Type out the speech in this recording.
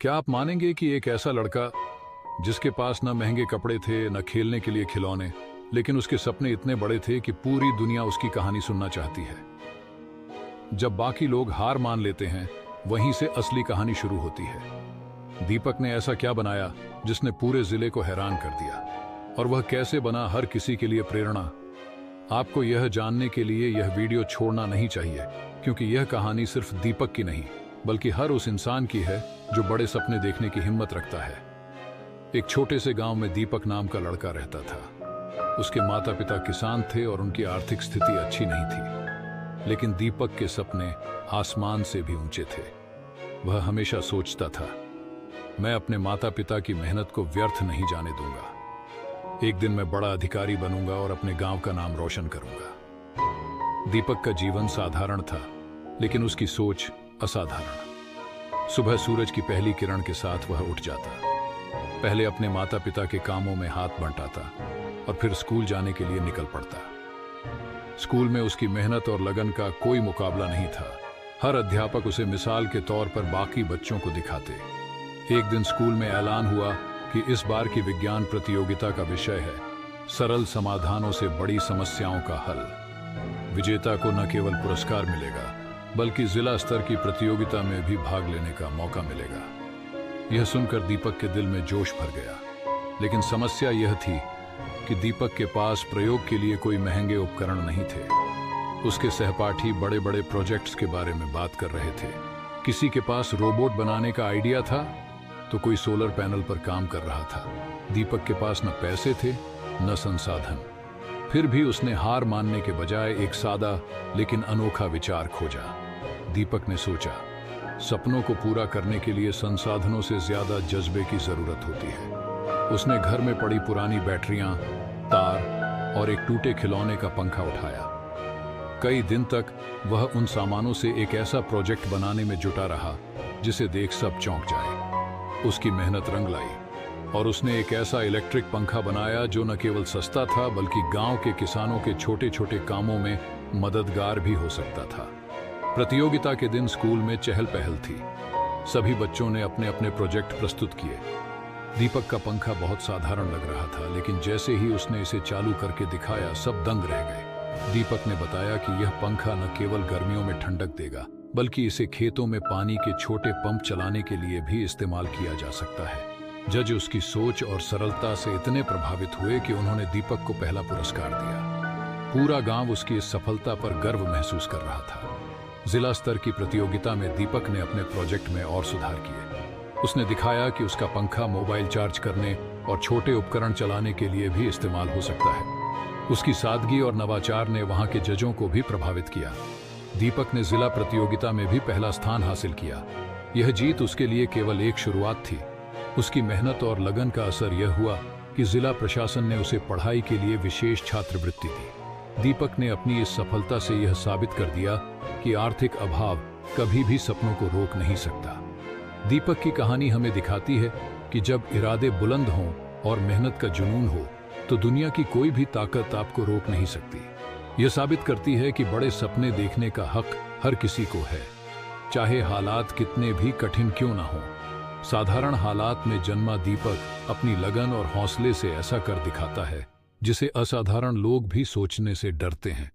क्या आप मानेंगे कि एक ऐसा लड़का जिसके पास न महंगे कपड़े थे न खेलने के लिए खिलौने, लेकिन उसके सपने इतने बड़े थे कि पूरी दुनिया उसकी कहानी सुनना चाहती है। जब बाकी लोग हार मान लेते हैं, वहीं से असली कहानी शुरू होती है। दीपक ने ऐसा क्या बनाया जिसने पूरे जिले को हैरान कर दिया, और वह कैसे बना हर किसी के लिए प्रेरणा। आपको यह जानने के लिए यह वीडियो छोड़ना नहीं चाहिए, क्योंकि यह कहानी सिर्फ दीपक की नहीं बल्कि हर उस इंसान की है जो बड़े सपने देखने की हिम्मत रखता है। एक छोटे से गांव में दीपक नाम का लड़का रहता था। उसके माता पिता किसान थे और उनकी आर्थिक स्थिति अच्छी नहीं थी, लेकिन दीपक के सपने आसमान से भी ऊंचे थे। वह हमेशा सोचता था, मैं अपने माता पिता की मेहनत को व्यर्थ नहीं जाने दूंगा। एक दिन मैं बड़ा अधिकारी बनूंगा और अपने गांव का नाम रोशन करूंगा। दीपक का जीवन साधारण था, लेकिन उसकी सोच असाधारण। सुबह सूरज की पहली किरण के साथ वह उठ जाता, पहले अपने माता पिता के कामों में हाथ बंटाता और फिर स्कूल जाने के लिए निकल पड़ता। स्कूल में उसकी मेहनत और लगन का कोई मुकाबला नहीं था। हर अध्यापक उसे मिसाल के तौर पर बाकी बच्चों को दिखाते। एक दिन स्कूल में ऐलान हुआ कि इस बार की विज्ञान प्रतियोगिता का विषय है सरल समाधानों से बड़ी समस्याओं का हल। विजेता को न केवल पुरस्कार मिलेगा, बल्कि जिला स्तर की प्रतियोगिता में भी भाग लेने का मौका मिलेगा। यह सुनकर दीपक के दिल में जोश भर गया, लेकिन समस्या यह थी कि दीपक के पास प्रयोग के लिए कोई महंगे उपकरण नहीं थे। उसके सहपाठी बड़े बड़े प्रोजेक्ट्स के बारे में बात कर रहे थे। किसी के पास रोबोट बनाने का आइडिया था, तो कोई सोलर पैनल पर काम कर रहा था। दीपक के पास न पैसे थे न संसाधन। फिर भी उसने हार मानने के बजाय एक सादा लेकिन अनोखा विचार खोजा। दीपक ने सोचा, सपनों को पूरा करने के लिए संसाधनों से ज्यादा जज्बे की जरूरत होती है। उसने घर में पड़ी पुरानी बैटरियां, तार और एक टूटे खिलौने का पंखा उठाया। कई दिन तक वह उन सामानों से एक ऐसा प्रोजेक्ट बनाने में जुटा रहा जिसे देख सब चौंक जाए। उसकी मेहनत रंग लाई और उसने एक ऐसा इलेक्ट्रिक पंखा बनाया जो न केवल सस्ता था बल्कि गांव के किसानों के छोटे छोटे कामों में मददगार भी हो सकता था। प्रतियोगिता के दिन स्कूल में चहल पहल थी। सभी बच्चों ने अपने अपने प्रोजेक्ट प्रस्तुत किए। दीपक का पंखा बहुत साधारण लग रहा था, लेकिन जैसे ही उसने इसे चालू करके दिखाया, सब दंग रह गए। दीपक ने बताया कि यह पंखा न केवल गर्मियों में ठंडक देगा, बल्कि इसे खेतों में पानी के छोटे पंप चलाने के लिए भी इस्तेमाल किया जा सकता है। जज उसकी सोच और सरलता से इतने प्रभावित हुए कि उन्होंने दीपक को पहला पुरस्कार दिया। पूरा गांव उसकी इस सफलता पर गर्व महसूस कर रहा था। जिला स्तर की प्रतियोगिता में दीपक ने अपने प्रोजेक्ट में और सुधार किए। उसने दिखाया कि उसका पंखा मोबाइल चार्ज करने और छोटे उपकरण चलाने के लिए भी इस्तेमाल हो सकता है। उसकी सादगी और नवाचार ने वहां के जजों को भी प्रभावित किया। दीपक ने जिला प्रतियोगिता में भी पहला स्थान हासिल किया। यह जीत उसके लिए केवल एक शुरुआत थी। उसकी मेहनत और लगन का असर यह हुआ कि जिला प्रशासन ने उसे पढ़ाई के लिए विशेष छात्रवृत्ति दी। दीपक ने अपनी इस सफलता से यह साबित कर दिया कि आर्थिक अभाव कभी भी सपनों को रोक नहीं सकता। दीपक की कहानी हमें दिखाती है कि जब इरादे बुलंद हों और मेहनत का जुनून हो, तो दुनिया की कोई भी ताकत आपको रोक नहीं सकती। यह साबित करती है कि बड़े सपने देखने का हक हर किसी को है, चाहे हालात कितने भी कठिन क्यों ना हो। साधारण हालात में जन्मा दीपक अपनी लगन और हौसले से ऐसा कर दिखाता है जिसे असाधारण लोग भी सोचने से डरते हैं।